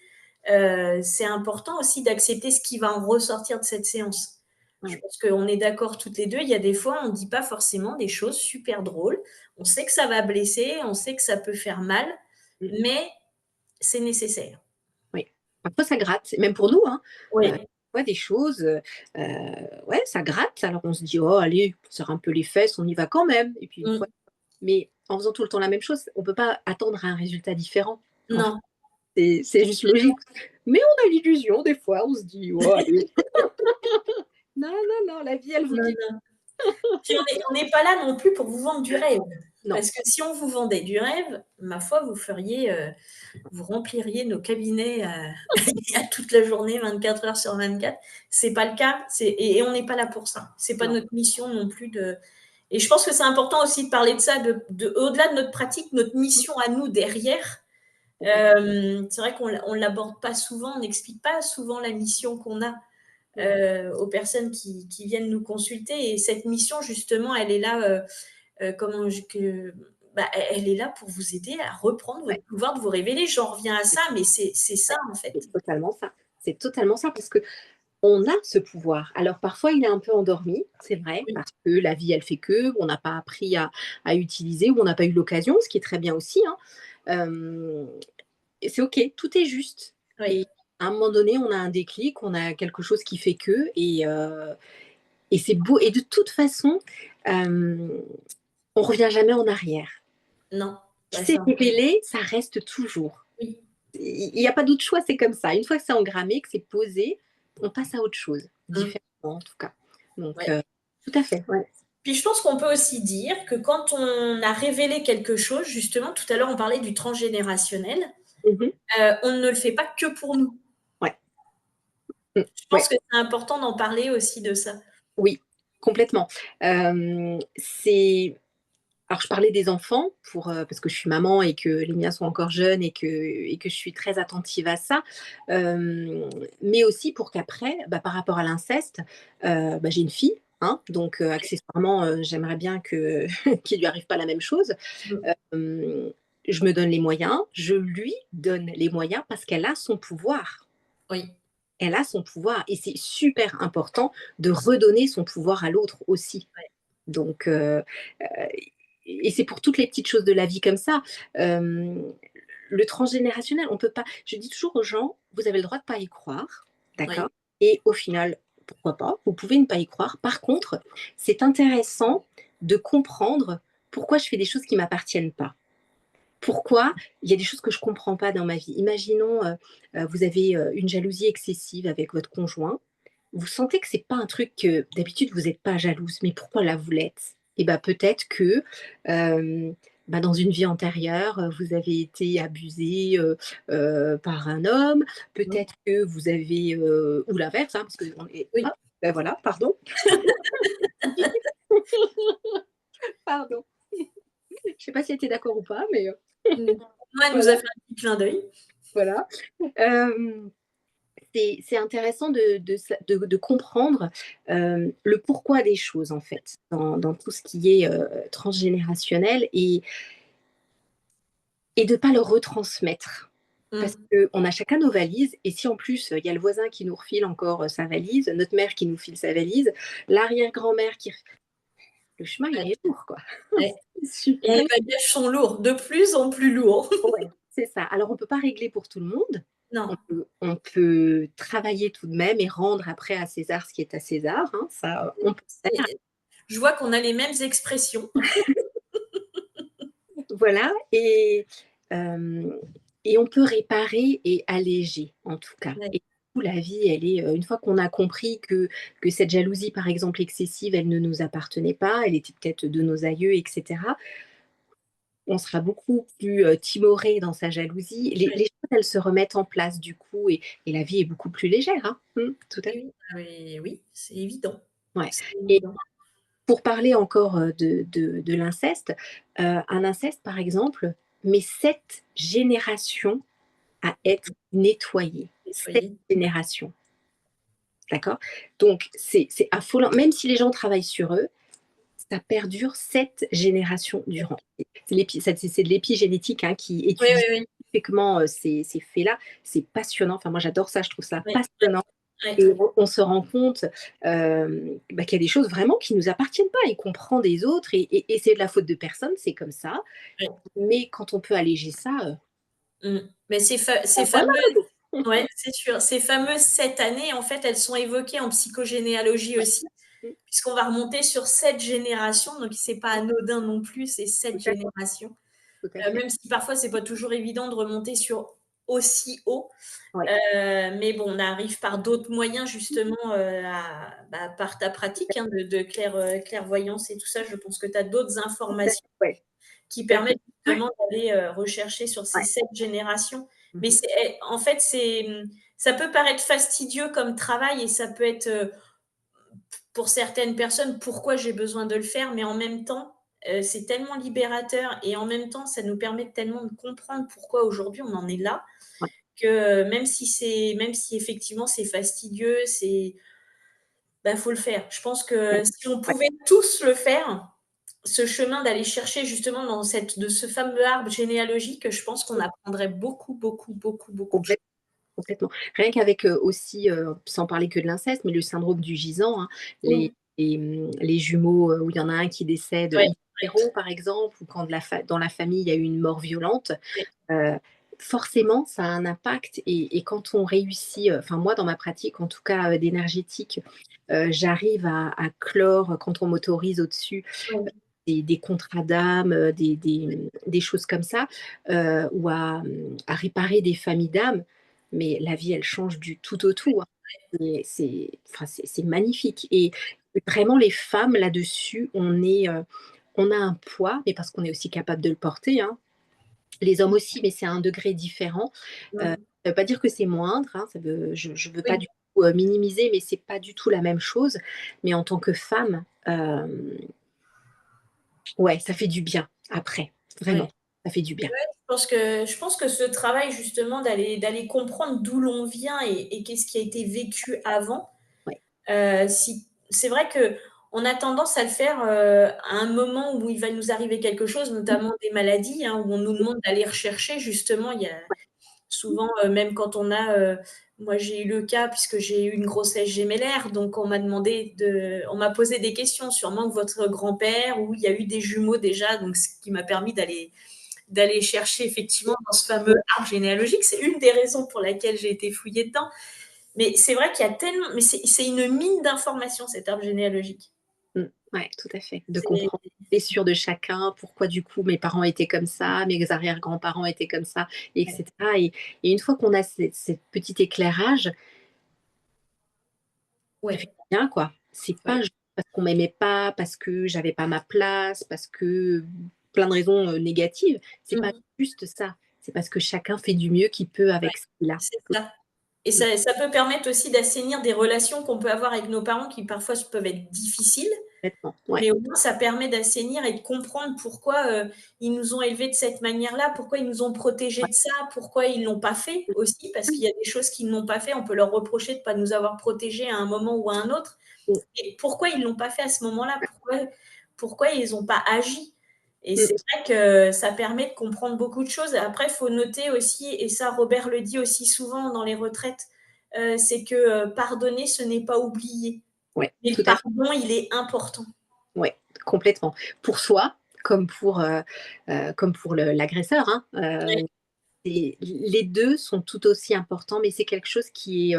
c'est important aussi d'accepter ce qui va en ressortir de cette séance. Je Ouais. pense qu'on est d'accord toutes les deux. Il y a des fois, on ne dit pas forcément des choses super drôles. On sait que ça va blesser, on sait que ça peut faire mal, mais c'est nécessaire. Oui. Parfois, ça gratte, même pour nous. Oui. Parfois, des choses, ouais, ça gratte. Alors, on se dit, oh, allez, on serre un peu les fesses, on y va quand même. Et puis, une fois, Mm. mais en faisant tout le temps la même chose, on ne peut pas attendre un résultat différent. En fait, Non. c'est juste logique. Mais on a l'illusion, des fois, on se dit, oh, allez. Non, non, non, la vie, elle vous Non, dit. non. Puis on n'est pas là non plus pour vous vendre du rêve. Non. Parce que si on vous vendait du rêve, ma foi, vous rempliriez nos cabinets à toute la journée, 24 heures sur 24. C'est pas le cas, et on n'est pas là pour ça. C'est pas Non. notre mission non plus de. Et je pense que c'est important aussi de parler de ça, au-delà de notre pratique, notre mission à nous derrière. C'est vrai qu'on ne l'aborde pas souvent, on n'explique pas souvent la mission qu'on a aux personnes qui viennent nous consulter. Et cette mission, justement, elle est là, elle est là pour vous aider à reprendre Ouais. votre pouvoir de vous révéler. J'en reviens à ça, mais c'est ça, en fait. C'est totalement ça. C'est totalement ça, parce que on a ce pouvoir. Alors parfois, il est un peu endormi, c'est vrai, Oui. parce que la vie, elle fait que, on n'a pas appris à utiliser, ou on n'a pas eu l'occasion, ce qui est très bien aussi, hein. Et c'est OK, tout est juste. Oui. Et à un moment donné, on a un déclic, on a quelque chose qui fait que, et c'est beau. Et de toute façon, on revient jamais en arrière. Non. Qui Bah, s'est ça, révélé, ça reste toujours. oui. Il n'y a pas d'autre choix, c'est comme ça. Une fois que c'est engrammé, que c'est posé, on passe à autre chose, Mm. différemment en tout cas. Donc, Ouais. tout à fait. Ouais. Puis je pense qu'on peut aussi dire que quand on a révélé quelque chose, justement, tout à l'heure on parlait du transgénérationnel, Mhm. on ne le fait pas que pour nous. Ouais. Mm. Je pense Ouais. que c'est important d'en parler aussi de ça. Oui, complètement. C'est Alors, je parlais des enfants parce que je suis maman et que les miens sont encore jeunes, et que je suis très attentive à ça. Mais aussi pour qu'après, par rapport à l'inceste, j'ai une fille, hein, donc accessoirement, j'aimerais bien que qu'il lui arrive pas la même chose. Mm. Hem, je me donne les moyens, je lui donne les moyens, parce qu'elle a son pouvoir. Oui. Elle a son pouvoir, et c'est super important de redonner son pouvoir à l'autre aussi. Ouais. Donc, et c'est pour toutes les petites choses de la vie comme ça. Le transgénérationnel, on peut pas. Je dis toujours aux gens, vous avez le droit de pas y croire, d'accord? Oui. Et au final, pourquoi pas? Vous pouvez ne pas y croire. Par contre, c'est intéressant de comprendre pourquoi je fais des choses qui m'appartiennent pas. Pourquoi il y a des choses que je comprends pas dans ma vie. Imaginons, vous avez une jalousie excessive avec votre conjoint. Vous sentez que c'est pas un truc que d'habitude vous n'êtes pas jalouse, mais pourquoi là vous l'êtes? Et peut-être que dans une vie antérieure, vous avez été abusé par un homme, Mm. peut-être que vous avez, ou l'inverse, hein, parce que Oui. ah, voilà, pardon, pardon. Je sais pas si elle était d'accord ou pas, mais Mm. Moi, elle nous voilà, a fait un petit clin d'œil. voilà. Euh, c'est intéressant de comprendre le pourquoi des choses, en fait, dans tout ce qui est transgénérationnel, et de ne pas le retransmettre. Parce Mm. qu'on a chacun nos valises, et si en plus il y a le voisin qui nous refile encore sa valise, notre mère qui nous file sa valise, l'arrière-grand-mère qui. Le chemin, Ouais. il est lourd, quoi. Ouais. Et Super. les bagages sont lourds, de plus en plus lourds. Ouais, c'est ça. Alors, on ne peut pas régler pour tout le monde. Non. On peut travailler tout de même et rendre après à César ce qui est à César, hein, ça, on peut faire. Je vois qu'on a les mêmes expressions. Voilà, hem et on peut réparer et alléger, en tout cas. Ouais. Et du coup, la vie, elle est, une fois qu'on a compris que cette jalousie, par exemple, excessive, elle ne nous appartenait pas, elle était peut-être de nos aïeux, et cetera. On sera beaucoup plus, timoré dans sa jalousie. Les Ouais. choses, elles se remettent en place, du coup, et la vie est beaucoup plus légère, hein. Tout à fait. Oui, oui, oui, c'est évident. Ouais. C'est Et évident. pour parler encore, de l'inceste, un inceste, par exemple, met 7 générations à être nettoyées. 7 Nettoyer. générations, d'accord? Donc c'est affolant. Même si les gens travaillent sur eux, ça perdure 7 générations durant. C'est de l'épigénétique, hein, qui Oui, étudie oui, oui. spécifiquement, ces faits-là. C'est passionnant. Enfin, moi, j'adore ça, je trouve ça Ouais, passionnant. ouais. Et on se rend compte qu'il y a des choses vraiment qui ne nous appartiennent pas et qu'on prend des autres, et c'est de la faute de personne, c'est comme ça. Ouais. Mais quand on peut alléger ça, Mais ces voilà. fameux ouais, c'est sûr. Ces fameuses 7 années, en fait, elles sont évoquées en psychogénéalogie Ouais. aussi, puisqu'on va remonter sur 7 générations, donc c'est pas anodin non plus, ces Tout 7 à fait, générations. tout à fait. Même si parfois c'est pas toujours évident de remonter sur aussi haut. Ouais, Mais bon, on arrive par d'autres moyens justement, par ta pratique, hein, de clairvoyance et tout ça, je pense que tu as d'autres tout à informations ouais, qui tout à fait. permettent Ouais, justement d'aller, rechercher sur ces ouais. 7 générations. Mais Mmh. c'est en fait, ça peut paraître fastidieux comme travail et ça peut être, pour certaines personnes, pourquoi j'ai besoin de le faire? Mais en même temps, c'est tellement libérateur et en même temps, ça nous permet tellement de comprendre pourquoi aujourd'hui on en est là, Ouais, que même si effectivement c'est fastidieux, bah, faut le faire. Je pense ouais, que si on ouais, pouvait tous le faire, ce chemin d'aller chercher justement de ce fameux arbre généalogique, je pense qu'on mmh, apprendrait beaucoup, beaucoup, beaucoup, beaucoup de choses. complètement, complètement. Rien qu'avec, aussi, sans parler que de l'inceste, mais le syndrome du gisant, hein, les Oui, les jumeaux, où il y en a un qui décède ouais, in utero, par exemple, ou quand dans la famille, il y a eu une mort violente, ouais, heu, forcément, ça a un impact et quand on réussit, enfin moi dans ma pratique en tout cas, d'énergétique, j'arrive à clore quand on m'autorise au-dessus ouais, des contrats d'âme, des choses comme ça, ou à réparer des familles d'âmes, mais la vie, elle change du tout au tout, hein. Enfin, c'est magnifique et vraiment les femmes là-dessus, on a un poids, mais parce qu'on est aussi capable de le porter, hein. Les hommes aussi, mais c'est à un degré différent. ouais, Ça veut pas dire que c'est moindre, hein, je veux pas oui, du tout, minimiser, mais c'est pas du tout la même chose. Mais en tant que femme, ouais, ça fait du bien après, vraiment, ouais. ça fait du bien. Je pense que ce travail justement d'aller comprendre d'où l'on vient et qu'est-ce qui a été vécu avant, Ouais. si c'est vrai qu'on a tendance à le faire, à un moment où il va nous arriver quelque chose, Mmh, notamment des maladies, hein, où on nous demande d'aller rechercher justement. Il y a souvent, même quand on a, moi j'ai eu le cas puisque j'ai eu une grossesse gémellaire, donc on m'a posé des questions, sûrement que votre grand-père ou il y a eu des jumeaux déjà, donc ce qui m'a permis d'aller chercher effectivement dans ce fameux arbre généalogique. C'est une des raisons pour laquelle j'ai été fouillée dedans. Mais c'est vrai qu'il y a tellement, mais c'est une mine d'informations, cet arbre généalogique. mmh, ouais, tout à fait. De C'est, comprendre les blessures de chacun, pourquoi du coup mes parents étaient comme ça, mes arrière-grands-parents étaient comme ça, et cetera et une fois qu'on a cette petit éclairage, ça fait ouais, du bien, quoi. C'est pas ouais. juste parce qu'on m'aimait pas, parce que j'avais pas ma place, parce que plein de raisons, négatives. C'est pas Mmh. juste ça. C'est parce que chacun fait du mieux qu'il peut Ouais, avec ce qu'il a. c'est ça. Et Mmh, ça peut permettre aussi d'assainir des relations qu'on peut avoir avec nos parents qui parfois peuvent être difficiles. complètement, ouais. Mais au moins, ça permet d'assainir et de comprendre pourquoi, ils nous ont élevés de cette manière-là, pourquoi ils nous ont protégés Ouais. de ça, pourquoi ils l'ont pas fait aussi, parce qu'il y a des choses qu'ils n'ont pas fait. On peut leur reprocher de pas nous avoir protégés à un moment ou à un autre. Mmh, Et pourquoi ils l'ont pas fait à ce moment-là? Pourquoi ils ont pas agi? Et mmh, c'est vrai que ça permet de comprendre beaucoup de choses. Après, il faut noter aussi, et ça Robert le dit aussi souvent dans les retraites, c'est que, pardonner, ce n'est pas oublier. ouais, Mais tout le à fait. pardon, il est important. Ouais, complètement. Pour soi, comme pour l'agresseur, hein, Ouais. les 2 sont tout aussi importants, mais c'est quelque chose qui est,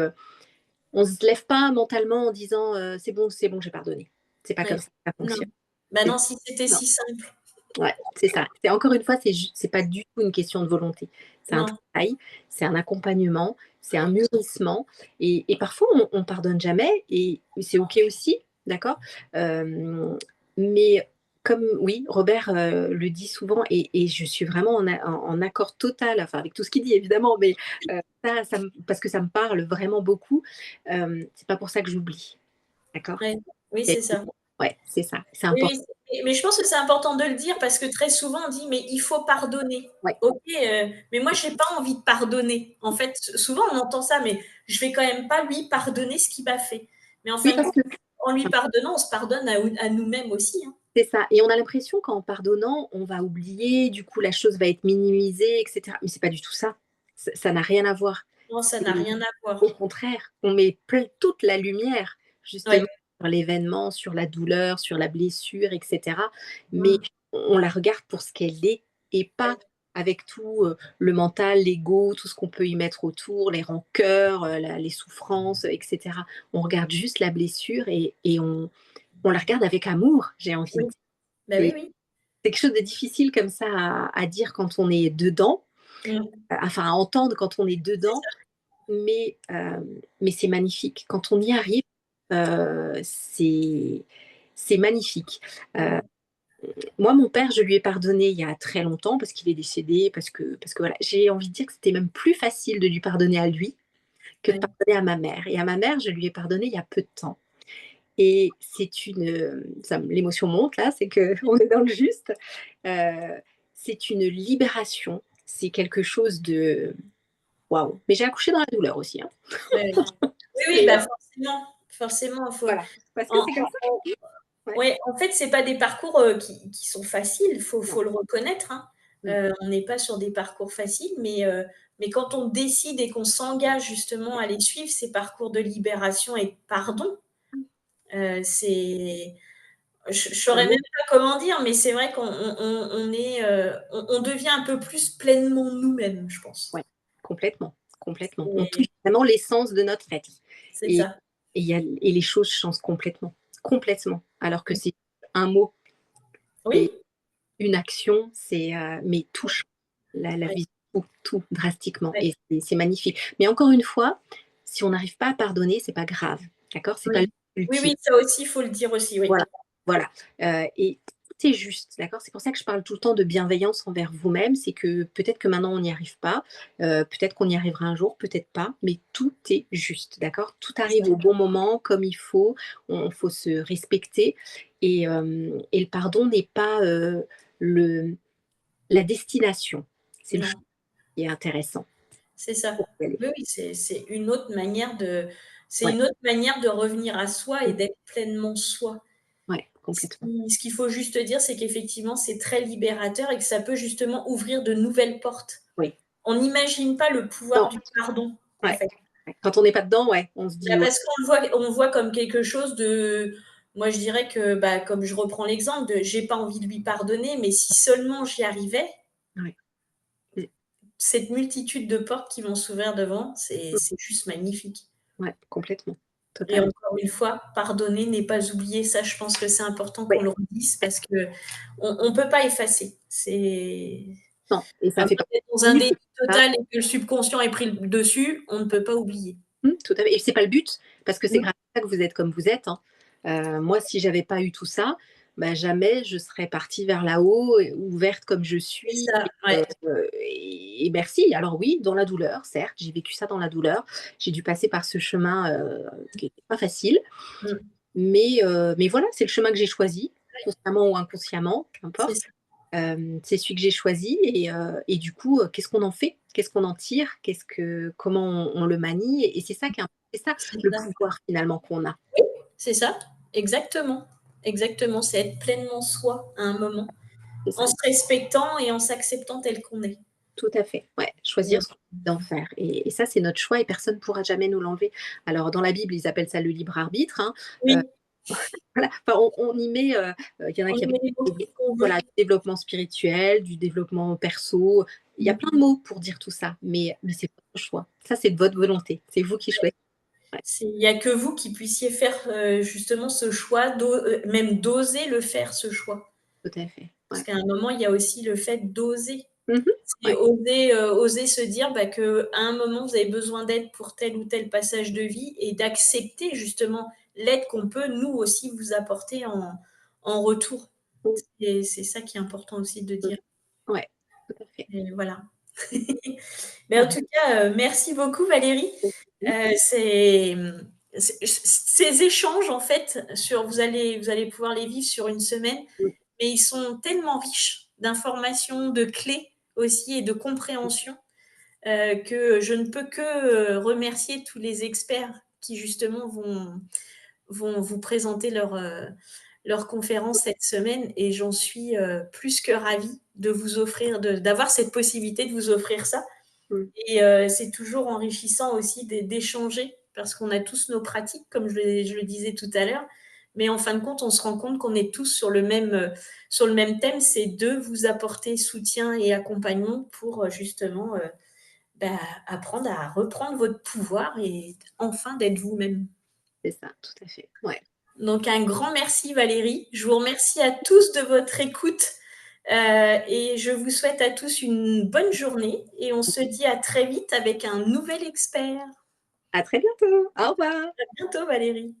on se lève pas mentalement en disant, c'est bon, j'ai pardonné». C'est pas comme Ouais. ça que ça Non. fonctionne. Bah, C'est non, si c'était non, si simple. ouais, c'est ça. C'est encore une fois, c'est pas du tout une question de volonté. C'est un Non. travail, c'est un accompagnement, c'est un Ouais. mûrissement et parfois on pardonne jamais et c'est OK aussi, d'accord? Hem, mais comme oui, Robert, le dit souvent et je suis vraiment en accord total, enfin avec tout ce qu'il dit évidemment, mais ça me parce que ça me parle vraiment beaucoup, c'est pas pour ça que j'oublie, d'accord? Ouais. Oui, C'est c'est ça. ouais, c'est ça, c'est Oui, important. oui, mais je pense que c'est important de le dire parce que très souvent on dit: «Mais il faut pardonner». Ouais. OK, mais moi j'ai pas envie de pardonner. En fait, souvent on entend ça, mais je vais quand même pas lui pardonner ce qu'il m'a fait. Mais en Oui, fin de parce compte, que en lui pardonnant, on se pardonne à nous-mêmes aussi, hein. c'est ça et on a l'impression qu'en pardonnant, on va oublier, du coup la chose va être minimisée et cetera. Mais c'est pas du tout ça. Ça n'a rien à voir. Non, ça n'a C'est rien à au voir. contraire, on met toute la lumière justement Ouais. sur l'événement, sur la douleur, sur la blessure et cetera. Mais Mmh. on la regarde pour ce qu'elle est et pas Ouais. avec tout, le mental, l'ego, tout ce qu'on peut y mettre autour, les rancœurs, la les souffrances, et cetera. On regarde juste la blessure et on la regarde avec amour, j'ai envie de Oui. dire. Bah, oui, C'est oui. c'est quelque chose de difficile comme ça à dire quand on est dedans, enfin à entendre quand on est C'est dedans, ça. mais, mais c'est magnifique. Quand on y arrive, c'est magnifique. Mmh. Moi, mon père, je lui ai pardonné il y a très longtemps parce qu'il est décédé, parce que voilà, j'ai envie de dire que c'était même plus facile de lui pardonner à lui que de Ouais. pardonner à ma mère. Et à ma mère, je lui ai pardonné il y a peu de temps. Et c'est l'émotion monte là, c'est qu'on est dans le juste. Euh, c'est une libération, c'est quelque chose de waouh. Mais j'ai accouché dans la douleur aussi, hein. Ouais, ouais. Oui, oui, Et bah, forcément, forcément, faut voilà, parce que en c'est comme ça. Ouais. ouais, en fait, c'est pas des parcours, qui sont faciles, Non. faut le reconnaître, hein. Mm. On n'est pas sur des parcours faciles, mais quand on décide et qu'on s'engage justement à les suivre, ces parcours de libération et de pardon, c'est je saurais même Oui. pas comment dire, mais c'est vrai qu'on est, on devient un peu plus pleinement nous-mêmes, je pense. Ouais, complètement, complètement. On touche C'est vraiment l'essence de notre être. c'est Et, ça. et les choses changent complètement, complètement. Alors que c'est un mot, c'est Oui, une action, mais touche la ouais, vie, tout drastiquement. ouais, Et c'est magnifique. Mais encore une fois, si on n'arrive pas à pardonner, c'est pas grave. D'accord? C'est pas oui. Oui, ultime. oui, ça aussi, il faut le dire aussi, oui. Voilà, voilà, et tout est juste, d'accord? C'est pour ça que je parle tout le temps de bienveillance envers vous-même, c'est que peut-être que maintenant on n'y arrive pas, peut-être qu'on y arrivera un jour, peut-être pas, mais tout est juste, d'accord? Tout C'est ça. arrive au bon moment, comme il faut, faut se respecter et le pardon n'est pas, le la destination, c'est le chemin Non. qui est intéressant C'est ça. pour y aller. Oui, oui, c'est une autre manière Ouais, de revenir à soi et mmh, d'être pleinement soi. ouais, complètement. Ce qu'il faut juste dire, c'est qu'effectivement, c'est très libérateur et que ça peut justement ouvrir de nouvelles portes. Oui. On n'imagine pas le pouvoir Non, du pardon, en ouais, fait. ouais. Quand on n'est pas dedans, ouais, on se Bah, dit: «Oh». parce qu'on le voit comme quelque chose de moi, je dirais que, bah, comme je reprends l'exemple de j'ai pas envie de lui pardonner, mais si seulement j'y arrivais, Ouais. Mmh, cette multitude de portes qui vont s'ouvrir devant, c'est mmh, c'est juste magnifique. ouais, complètement, Et totalement. encore une fois, pardonner n'est pas oublier. Ça, je pense que c'est important qu'on Ouais, le redise parce qu'on peut pas effacer. C'est non, et à ça moins fait d'être dans un partie déni c'est pas total et que le subconscient ait pris le dessus, on ne peut pas oublier. tout à fait et c'est pas le but, parce que c'est Mmh, grâce à ça que vous êtes comme vous êtes, hein. Moi, si j'avais pas eu tout ça, bah, jamais je serais partie vers là-haut et ouverte comme je c'est suis, ça, ouais. et merci. Alors oui, dans la douleur, certes, j'ai vécu ça dans la douleur. J'ai dû passer par ce chemin, qui était pas facile, Mmh, mais voilà, c'est le chemin que j'ai choisi, consciemment ou inconsciemment, peu c'est importe. ça, C'est celui que j'ai choisi et du coup, qu'est-ce qu'on en fait? Qu'est-ce qu'on en tire? Comment on le manie? Et c'est ça qui est c'est ça c'est le ça. pouvoir finalement qu'on a. C'est ça, exactement, exactement. C'est être pleinement soi à un moment, C'est en ça, se respectant et en s'acceptant tel qu'on est. tout à fait. Ouais, choisir Mmh. ce qu'on a envie d'en faire et ça, c'est notre choix et personne ne pourra jamais nous l'enlever. Alors dans la Bible, ils appellent ça le libre arbitre, hein, heu, Oui, voilà, enfin on y met, il y en a on qui y met les mots appellent qu'on veut. voilà, du développement spirituel, du développement perso. Il y a Mmh. plein de mots pour dire tout ça, mais c'est votre choix. Ça, c'est de votre volonté. C'est vous qui choisissez. Ouais, Il n'y a que vous qui puissiez faire justement ce choix, même d'oser le faire, ce choix. tout à fait. Parce Ouais. qu'à un moment, il y a aussi le fait d'oser. Mmh. C'est Ouais. oser se dire bah, qu'à un moment, vous avez besoin d'aide pour tel ou tel passage de vie et d'accepter justement l'aide qu'on peut, nous aussi, vous apporter en retour. Mmh, C'est ça qui est important aussi de mmh. dire. Ouais, tout à fait. Et voilà. Mais en tout cas, merci beaucoup Valérie. Merci. C'est, ces échanges en fait vous allez pouvoir les vivre sur une semaine, Mmh, mais ils sont tellement riches d'informations, de clés aussi et de compréhension, que je ne peux que, remercier tous les experts qui justement vont vous présenter leur conférence cette semaine et j'en suis, plus que ravie de vous offrir d'avoir cette possibilité de vous offrir ça. mmh. Et c'est toujours enrichissant aussi d'échanger parce qu'on a tous nos pratiques, comme je le disais tout à l'heure. Mais en fin de compte, on se rend compte qu'on est tous sur le même thème, c'est de vous apporter soutien et accompagnement pour justement bah, apprendre à reprendre votre pouvoir et enfin d'être vous-même. C'est ça, tout à fait. Ouais. Donc un grand merci Valérie. Je vous remercie à tous de votre écoute. Et je vous souhaite à tous une bonne journée et on se dit à très vite avec un nouvel expert. À très bientôt. Au revoir. À bientôt Valérie.